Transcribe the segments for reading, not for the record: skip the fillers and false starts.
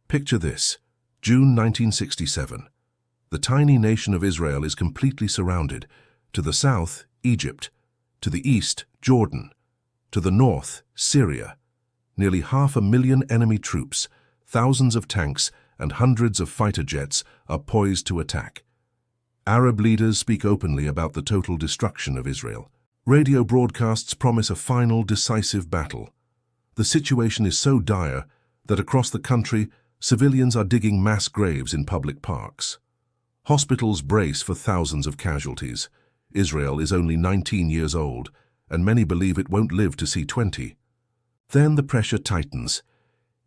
Picture this: June 1967. The tiny nation of Israel is completely surrounded. To the south, Egypt. To the east, Jordan. To the north, Syria. Nearly 500,000 enemy troops, thousands of tanks, and hundreds of fighter jets are poised to attack. Arab leaders speak openly about the total destruction of Israel. Radio broadcasts promise a final, decisive battle. The situation is so dire that across the country, civilians are digging mass graves in public parks. Hospitals brace for thousands of casualties. Israel is only 19 years old, and many believe it won't live to see 20. Then the pressure tightens.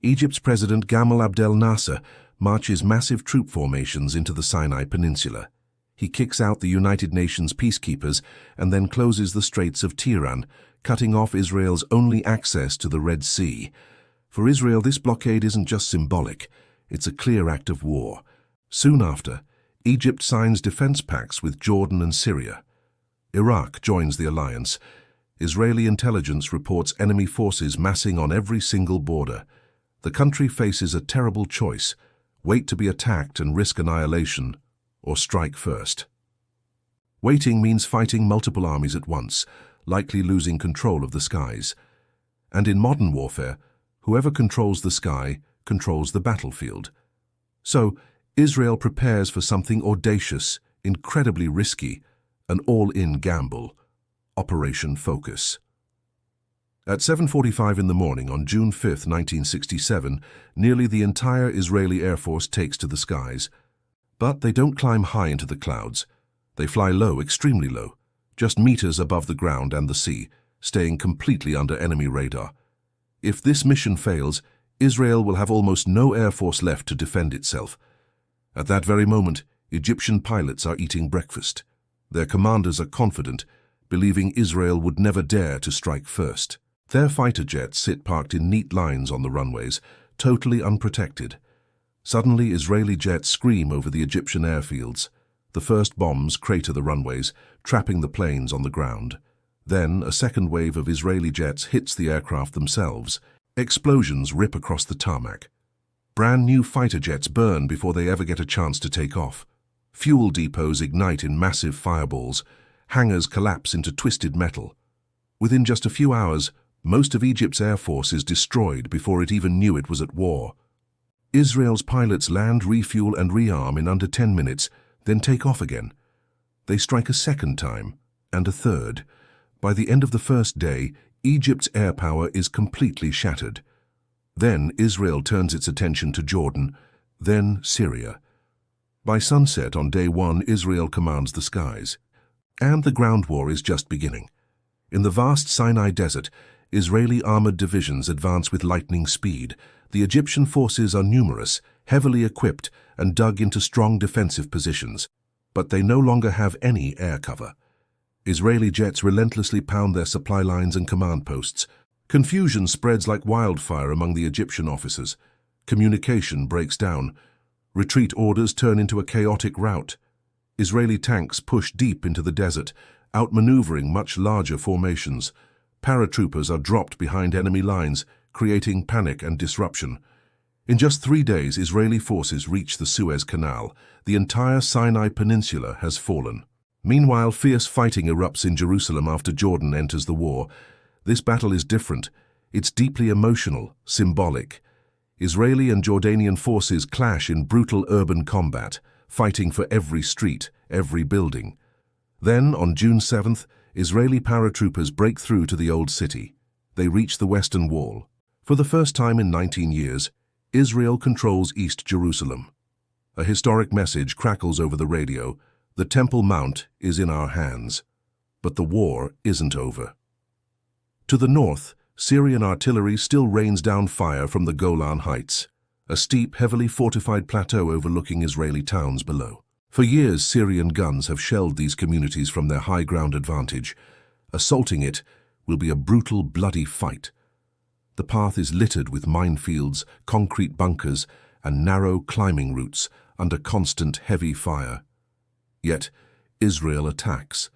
Egypt's President Gamal Abdel Nasser marches massive troop formations into the Sinai Peninsula. He kicks out the United Nations peacekeepers and then closes the Straits of Tiran, cutting off Israel's only access to the Red Sea. For Israel, this blockade isn't just symbolic, it's a clear act of war. Soon after, Egypt signs defense pacts with Jordan and Syria. Iraq joins the alliance. Israeli intelligence reports enemy forces massing on every single border. The country faces a terrible choice: wait to be attacked and risk annihilation, or strike first. Waiting means fighting multiple armies at once, likely losing control of the skies. And in modern warfare, whoever controls the sky controls the battlefield. So, Israel prepares for something audacious, incredibly risky, an all-in gamble: Operation Focus. At 7:45 in the morning on June 5, 1967, nearly the entire Israeli Air Force takes to the skies. But they don't climb high into the clouds. They fly low, extremely low, just meters above the ground and the sea, staying completely under enemy radar. If this mission fails, Israel will have almost no air force left to defend itself. At that very moment, Egyptian pilots are eating breakfast. Their commanders are confident, believing Israel would never dare to strike first. Their fighter jets sit parked in neat lines on the runways, totally unprotected. Suddenly, Israeli jets scream over the Egyptian airfields. The first bombs crater the runways, trapping the planes on the ground. Then, a second wave of Israeli jets hits the aircraft themselves. Explosions rip across the tarmac. Brand new fighter jets burn before they ever get a chance to take off. Fuel depots ignite in massive fireballs. Hangars collapse into twisted metal. Within just a few hours, most of Egypt's air force is destroyed before it even knew it was at war. Israel's pilots land, refuel, and rearm in under 10 minutes, then take off again. They strike a second time, and a third. By the end of the first day, Egypt's air power is completely shattered. Then Israel turns its attention to Jordan, then Syria. By sunset on day one, Israel commands the skies. And the ground war is just beginning. In the vast Sinai Desert, Israeli armored divisions advance with lightning speed. The Egyptian forces are numerous, heavily equipped, and dug into strong defensive positions. But they no longer have any air cover. Israeli jets relentlessly pound their supply lines and command posts. Confusion spreads like wildfire among the Egyptian officers. Communication breaks down. Retreat orders turn into a chaotic rout. Israeli tanks push deep into the desert, outmaneuvering much larger formations. Paratroopers are dropped behind enemy lines, creating panic and disruption. In just 3 days, Israeli forces reach the Suez Canal. The entire Sinai Peninsula has fallen. Meanwhile, fierce fighting erupts in Jerusalem after Jordan enters the war. This battle is different. It's deeply emotional, symbolic. Israeli and Jordanian forces clash in brutal urban combat, fighting for every street, every building. Then, on June 7th, Israeli paratroopers break through to the Old City. They reach the Western Wall. For the first time in 19 years, Israel controls East Jerusalem. A historic message crackles over the radio: the Temple Mount is in our hands. But the war isn't over. To the north, Syrian artillery still rains down fire from the Golan Heights, a steep, heavily fortified plateau overlooking Israeli towns below. For years, Syrian guns have shelled these communities from their high ground advantage. Assaulting it will be a brutal, bloody fight. The path is littered with minefields, concrete bunkers, and narrow climbing routes under constant heavy fire. Yet, Israel attacks.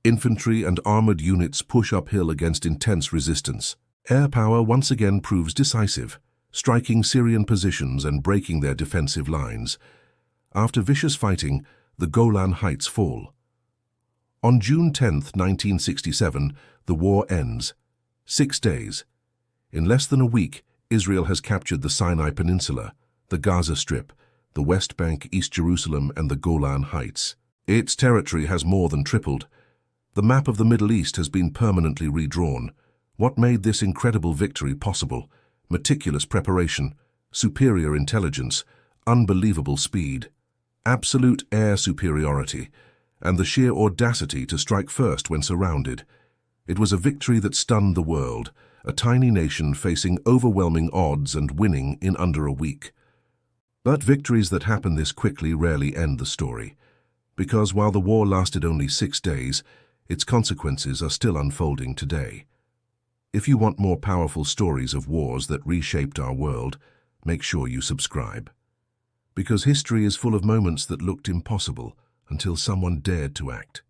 Infantry and armored units push uphill against intense resistance. Air power once again proves decisive. striking Syrian positions and breaking their defensive lines. After vicious fighting, the Golan Heights fall. On June 10, 1967, the war ends. 6 days. In less than a week, Israel has captured the Sinai Peninsula, the Gaza Strip, the West Bank, East Jerusalem, and the Golan Heights. Its territory has more than tripled. The map of the Middle East has been permanently redrawn. What made this incredible victory possible? Meticulous preparation, superior intelligence, unbelievable speed, absolute air superiority, and the sheer audacity to strike first when surrounded. It was a victory that stunned the world, a tiny nation facing overwhelming odds and winning in under a week. But victories that happen this quickly rarely end the story, because while the war lasted only 6 days, its consequences are still unfolding today. If you want more powerful stories of wars that reshaped our world, make sure you subscribe. Because history is full of moments that looked impossible until someone dared to act.